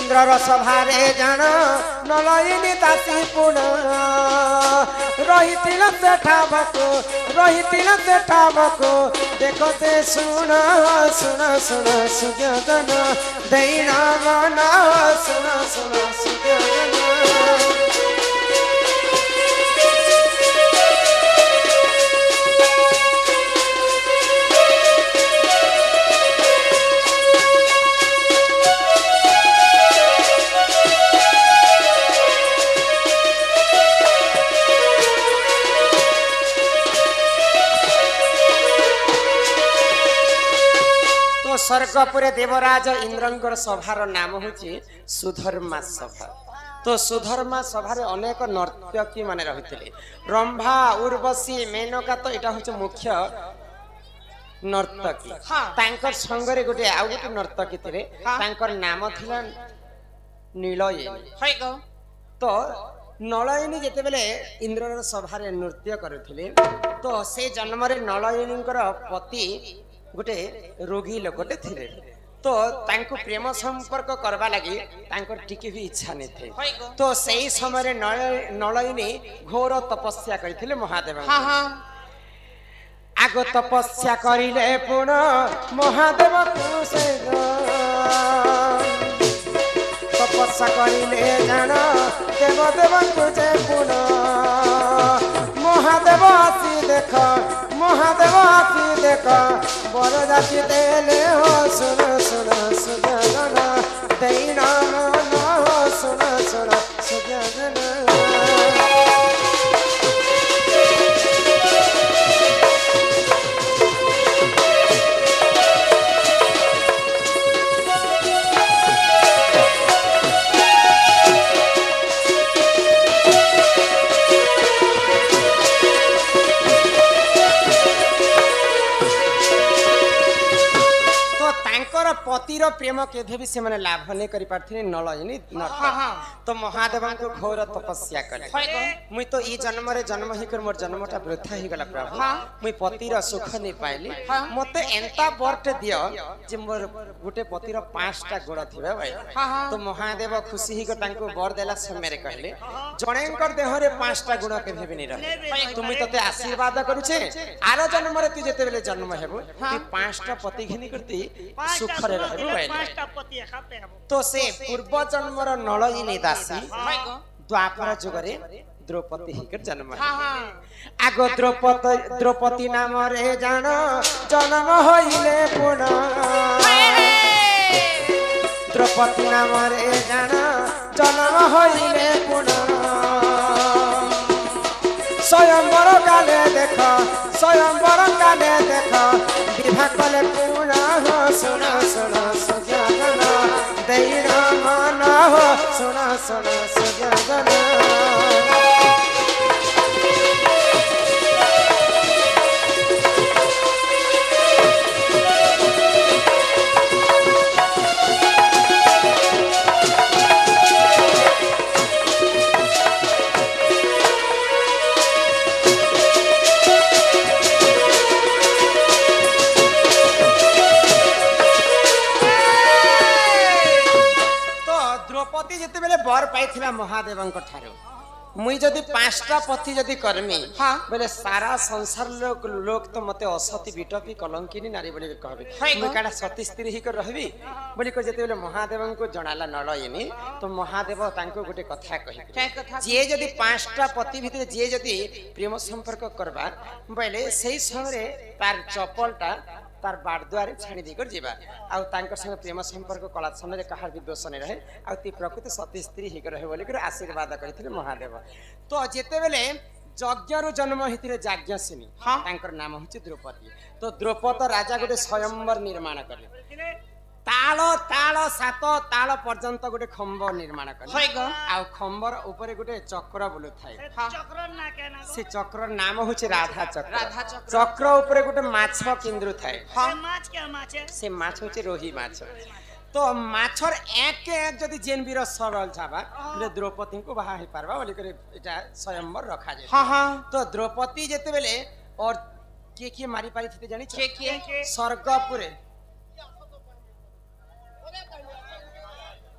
इंद्रर सभारे जान नलयिनी दासी पुण रही सेठाबको देखते सुन सुन सुन सुजन दैना मन सुन सुन सुजन स्वर्गपुरे देवराज इंद्रंकर सभार नाम होची सुधर्मा सभा। तो सुधर्मा सभारे अनेक नर्तकी माने रहिथिले रंभा उर्वशी मेनका तो एटा होची मुख्य नर्तकी। तांकर संगरे गोटे आ गोटे नर्तकी थिले तांकर नाम थिला नीलयिनी। तो नलयिनी जेते बेले इंद्रर सभारे नृत्य करुथिले तो से जन्मरे नलयिनीकर पति गोटे रोगी लोकटे थिले तो तांको प्रेम संपर्क करबा लगी तांकर टिके भी इच्छा नहीं थे। तो सही समय नलयिनी घोर तपस्या करथिले महादेव। आगो तपस्या करिले पुण महादेव से तपस्या करिले जान देव देव तुझे पुण महादेव आसी देख महादेव आसी देख बर जाति देले हो सुन सुन सुजन दैना मन हो सुन सुन सुजन पतिर प्रेम केभे भी से माने लाभ नहीं करि पारथिले नलयिनी तो महादेव को घोर तपस्या करे मुई तो ई जन्म रे जन्म ही कर मोर जन्मटा वृथा ही गला प्रभु मुई पतिर सुख नहीं पाइली मते एंता बरटे दियो जे मोर गुटे पतिर पांचटा गुण थिबे भाई। तो महादेव खुशी ही को तांको बर देला समय रे कहले जणेकर देह रे पांचटा गुण केभे भी नहीं रहे तुमी तते आशीर्वाद करूछे आरो जन्म रे तू जेते बेले जन्म हेबो ती पांचटा पति घिनी करती सुख रे तो से पूर्व जन्मर नलयिनी दासी द्वापर जुगरे द्रौपदी हिकर जन्म आगो द्रौपदी नाम रे जान जन्म होइले पुन द्रौपदी नाम रे जान जन्म होइले पुन स्वयंवर काले देख स्वयंवर काले देख विवाह कले पुन सुन सुन सुजन दैना मन हो सुन सुन सुजन बर पाइथिला महादेव मुई जदि पांचटा पति जदि करमी बोले सारा संसार लोक तो मते असती बिटपी कलंकिनी नारी बोली कहबे मुई काडा सती स्त्री ही कर रहबी बोली को जते बेले महादेव को जणाला नलयिनी तो महादेव तांको गोटे कथा कहि जे जदि पांचटा पति भितर जे जदि प्रेम संपर्क करबा बोले सही समय तार चपलटा तार बारद्वारे छाणी दी कर जीवा आउ तांकर संग प्रेम संपर्क कला समय कहार भी दोष नहीं रहे आ ती प्रकृति सती स्त्री ही रहे बोली कर आशीर्वाद करथिले महादेव। तो जेते बेले यज्ञ जन्म होइथिले याज्ञसेनी तांकर नाम होछि द्रौपदी। तो द्रौपद राजा गोटे स्वयंवर निर्माण करले ताल ताल सात ताल पर्यंत गोटे खंब निर्माण करले आ खंबर ऊपर गोटे चक्र बोलु थाए से चक्र नाम होछि राधा चक्र चक्र ऊपर गोटे माछ केंद्र थाए से माछ होछि रोही माछ। तो माछर एक एक जदि जेन वीर सरल छाबा ले द्रौपदी को बाहा हे पारबा बोली करे एटा स्वयंवर रखा जाय। तो द्रौपदी जेते बेले और के मारी पारी थे जानि के स्वर्गपुरे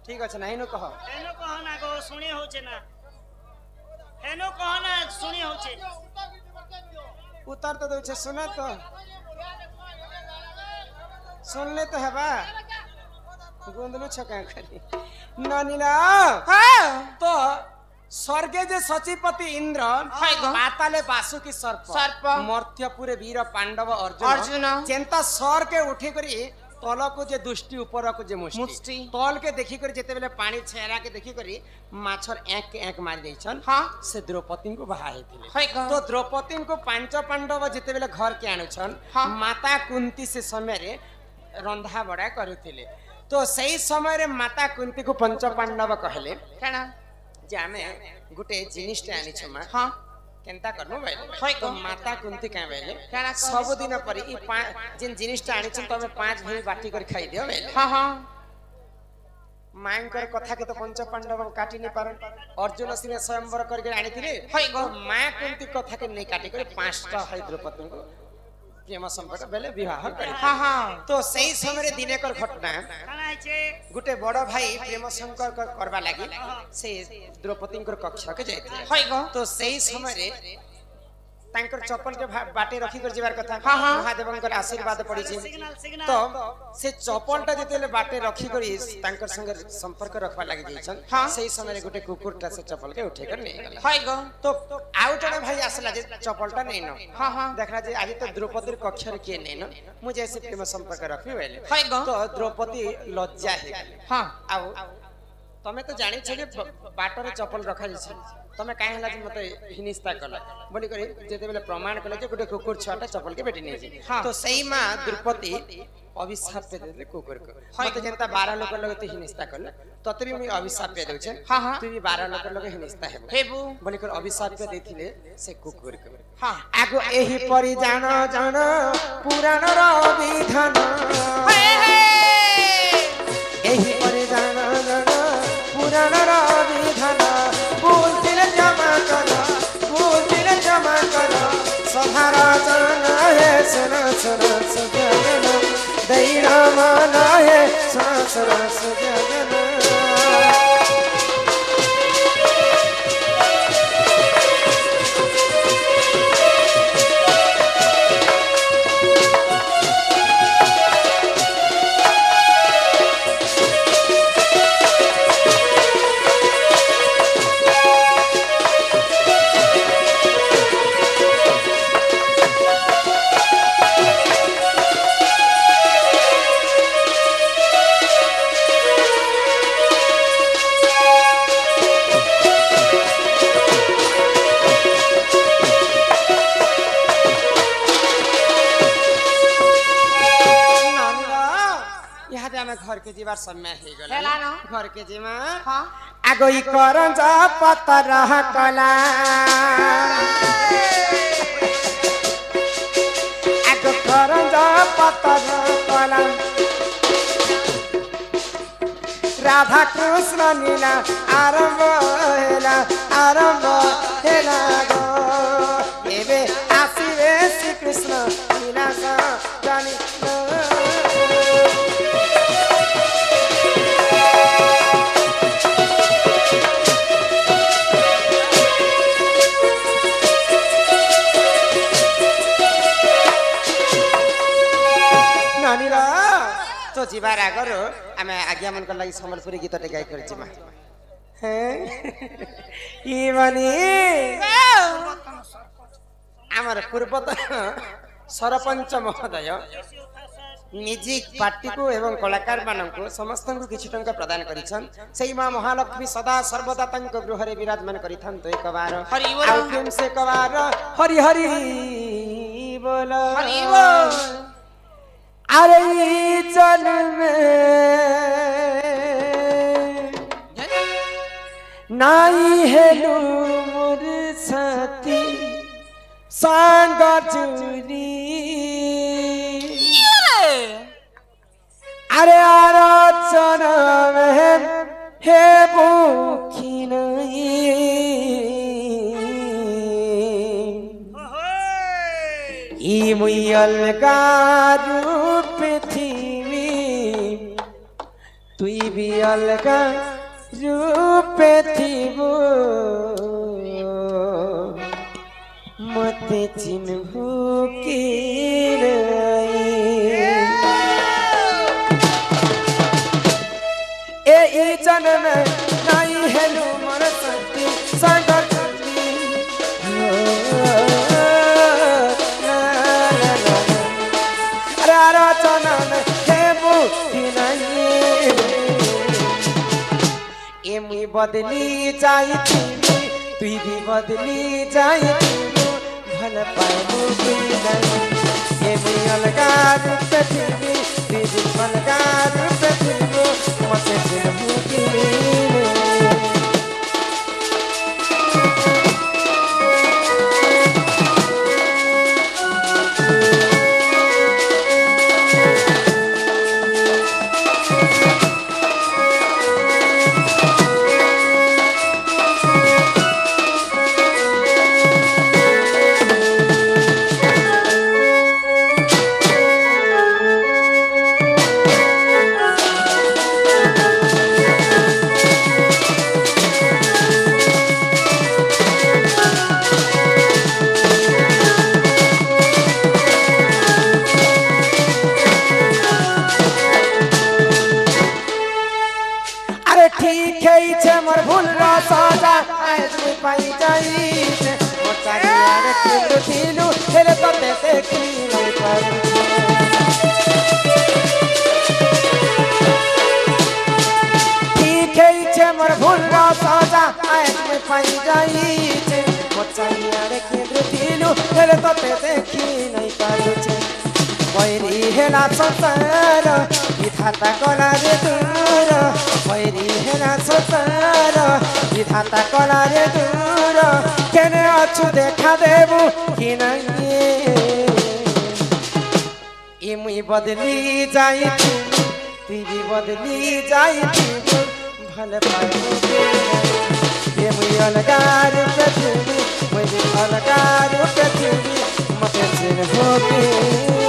ठीक अछि नाही न कह हेनो कह ना गो सुनी होचे ना हेनो कह ना सुनी होचे उत्तर तो दे सुन तो सुन ले तो हेबा गोंदलु छका करी नानीला हां तो स्वर्गे जे सचिपति इंद्र पाताले बासुकी सर्प मर्त्यपुरे वीर पांडव अर्जुन जेंता स्वर के उठी करी तल को जे दुष्टि ऊपर को जे मुष्टि तल के देखि करी जेते बेले पानी छेरा के देखि करी माछर एक एक मार देछन हां से द्रौपदी को बाहा हेतिले तो द्रौपदी को पांच पांडव जेते बेले घर के आनुछन माता कुंती से समय रे रंधा बड़ा करुथिले तो सही समय रे माता कुंती को पंच पांडव कहले केना जे आमे गुटे जिनिसटे आनी छमा हां केनता करनो भाई तो माता कुंती का बेले सब दिन पर ई जिन जिनिसटा आनी छ तमे पांच भाई बाटी कर खाई दियो बेले हां हां मांकर कथा के तो पंच पांडव काटी नहीं पारन अर्जुन सिने स्वयंवर करके आनी थिले मां कुंती कथा के नहीं काटी कर पांचटा है द्रौपदी को प्रेम संपर्क बेले विवाह करे हां हां तो सही समय रे दिने कर घटना काना छे गुटे बड़ भाई प्रेम संपर्क करबा लागि से द्रौपदी को कक्षा के जाइते तो सही समय रे तांकर चप्पल के बाटे रखी कर जीवार कथा महादेवंकर आशीर्वाद पड़ी छी तो से चप्पलटा जेतेले बाटे रखी करी तांकर संग संपर्क रखवा लागि जाइछन सही समय रे गुटे कुकुरटा से चप्पल के उठे कर नहीं गला तो आउट ने भाई आसला जे चप्पलटा नहीं न देखला जे आज तो द्रौपदी कक्ष रे के नहीं न मुझे ऐसे प्रेम संपर्क रखी वेले तो द्रौपदी लज्जा है हां आउ तमे तो जानि छे बाटर चप्पल रखा छै तमे काहे हला जे मते हिनिस्ता कला बोली करे जेते बेले प्रमाण कले जे गुटे कुकुर छाटा चप्पल के बेटी नै तो सही मां द्रौपदी अभिशाप पे दे कुकुर को मते जनता 12 लोग लगते हिनिस्ता कले तते भी मैं अभिशाप पे देउ छै तू भी 12 लोग लगे हिनिस्ता हेबो बोली कर अभिशाप पे देथिले से कुकुर को हां आगो एही परि जान जान पुराण रो विधान हे हे एही परि जान जान पुराण रो विधान भूल जमा कर सहारा जाना है सुना सुना सुजन दैरा माना है सुना सुना सुजन घर के जीवार समय हे गला घर के जीवा हां आगो ई करंजा पतर कला आगो करंजा पतर कला राधा कृष्ण नीला आरंभ हेला गो एबे आसीवे श्री कृष्ण नीला सा जानी तो जीवार आगर आम आज्ञा मन लगी सम्बलपुरी गीत गाई कर जिमा आमर पूर्वतन सरपंच महोदय म्यूजिक पार्टी को एवं कलाकार मानक समस्त को किछि टंका प्रदान करिछन सेही मां महालक्ष्मी सदा सर्वदा तंक गृह रे विराजमान करिथन तो एक बार हरि बोल से एक बार हरि हरि बोल हरि बोल अरे जन में नाई हेलु मोर सती सांग चूरी अरे आराचन में हे भूखी नहीं ई मुयल का रूप पृथ्वी তুই বি অলগা রূপে থিবু মতে চিনভু কি এই জন্মে নাই হেলু মোর সত্যি সাগরী আরে চনন হেবু নাই এমনি বদলি যাইছি তুই भी বদলি যাইছি ভাল পাইবু কি নাই এমনি অলগা রূপে থিবি তুই भी অলগা রূপে থিবু মতে চিনভু কি ठीक है मोर भूल सजा आज में पाई जाइए मोर चारियार तिलु तिलु हेले तो देखी नहीं पर ठीक है मोर भूल सजा आज में पाई जाइए मोर चारियार तिलु तिलु हेले तो देखी नहीं पर बैरी हेला संसार विधाता कला रे दूर बैरी हेला संसार विधाता कला रे दूर केने अछु देखा देबु कि नहीं ए मुई बदली जाइछु तुई भी बदली जाइछु भल पाइबु ए मुई अलगा रूप थी मुई अलगा रूप थी मते चिन्ह हो के